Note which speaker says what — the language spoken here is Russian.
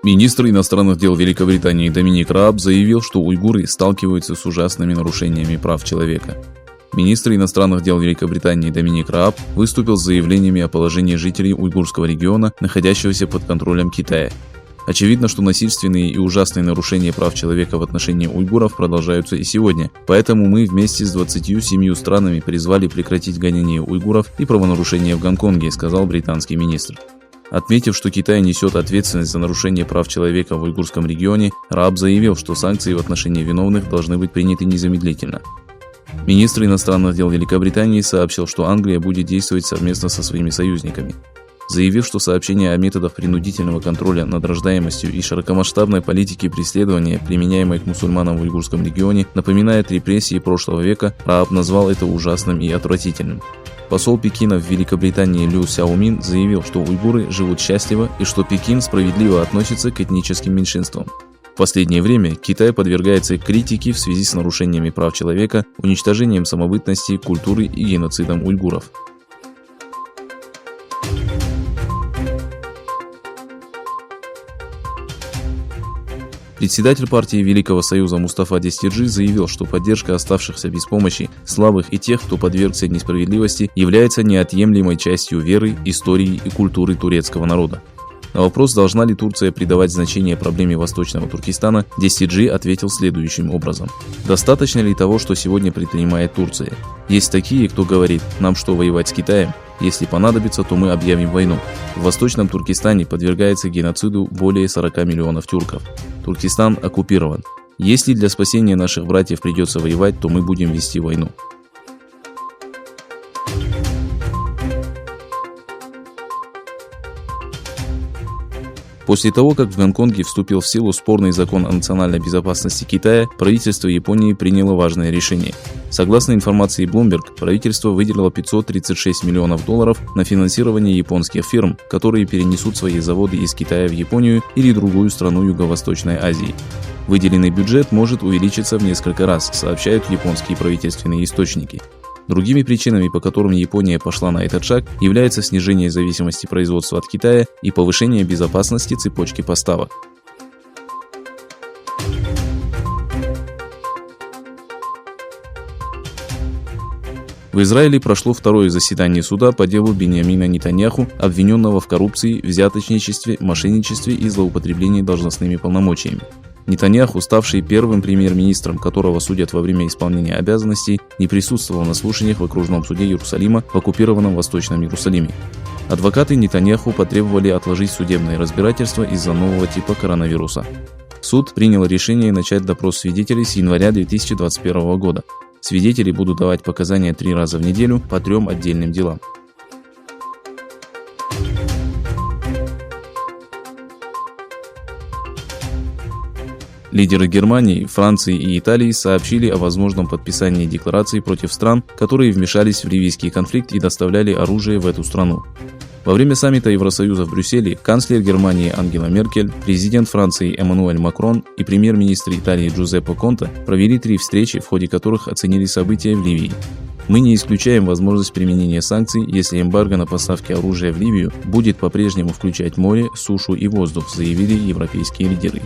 Speaker 1: Министр иностранных дел Великобритании Доминик Рааб заявил, что уйгуры сталкиваются с ужасными нарушениями прав человека. Министр иностранных дел Великобритании Доминик Рааб выступил с заявлениями о положении жителей уйгурского региона, находящегося под контролем Китая. Очевидно, что насильственные и ужасные нарушения прав человека в отношении уйгуров продолжаются и сегодня, поэтому мы вместе с 27 странами призвали прекратить гонение уйгуров и правонарушения в Гонконге, сказал британский министр. Отметив, что Китай несет ответственность за нарушение прав человека в уйгурском регионе, Рааб заявил, что санкции в отношении виновных должны быть приняты незамедлительно. Министр иностранных дел Великобритании сообщил, что Англия будет действовать совместно со своими союзниками. Заявив, что сообщение о методах принудительного контроля над рождаемостью и широкомасштабной политике преследования, применяемой к мусульманам в уйгурском регионе, напоминает репрессии прошлого века, Рааб назвал это ужасным и отвратительным. Посол Пекина в Великобритании Лю Сяомин заявил, что уйгуры живут счастливо и что Пекин справедливо относится к этническим меньшинствам. В последнее время Китай подвергается критике в связи с нарушениями прав человека, уничтожением самобытности, культуры и геноцидом уйгуров. Председатель партии Великого Союза Мустафа Дестиджи заявил, что поддержка оставшихся без помощи, слабых и тех, кто подвергся несправедливости, является неотъемлемой частью веры, истории и культуры турецкого народа. На вопрос, должна ли Турция придавать значение проблеме Восточного Туркестана, Дестиджи ответил следующим образом. Достаточно ли того, что сегодня предпринимает Турция? Есть такие, кто говорит, нам что, воевать с Китаем? Если понадобится, то мы объявим войну. В Восточном Туркестане подвергается геноциду более 40 миллионов тюрков. Туркестан оккупирован. Если для спасения наших братьев придется воевать, то мы будем вести войну. После того, как в Гонконге вступил в силу спорный закон о национальной безопасности Китая, правительство Японии приняло важное решение. Согласно информации Bloomberg, правительство выделило $536 миллионов на финансирование японских фирм, которые перенесут свои заводы из Китая в Японию или другую страну Юго-Восточной Азии. Выделенный бюджет может увеличиться в несколько раз, сообщают японские правительственные источники. Другими причинами, по которым Япония пошла на этот шаг, является снижение зависимости производства от Китая и повышение безопасности цепочки поставок. В Израиле прошло второе заседание суда по делу Биньямина Нетаньяху, обвиненного в коррупции, взяточничестве, мошенничестве и злоупотреблении должностными полномочиями. Нетаньяху, ставший первым премьер-министром, которого судят во время исполнения обязанностей, не присутствовал на слушаниях в окружном суде Иерусалима в оккупированном Восточном Иерусалиме. Адвокаты Нетаньяху потребовали отложить судебное разбирательство из-за нового типа коронавируса. Суд принял решение начать допрос свидетелей с января 2021 года. Свидетели будут давать показания 3 раза в неделю по 3 отдельным делам. Лидеры Германии, Франции и Италии сообщили о возможном подписании декларации против стран, которые вмешались в ливийский конфликт и доставляли оружие в эту страну. Во время саммита Евросоюза в Брюсселе канцлер Германии Ангела Меркель, президент Франции Эммануэль Макрон и премьер-министр Италии Джузеппе Конте провели 3 встречи, в ходе которых оценили события в Ливии. Мы не исключаем возможность применения санкций, если эмбарго на поставки оружия в Ливию будет по-прежнему включать море, сушу и воздух, заявили европейские лидеры.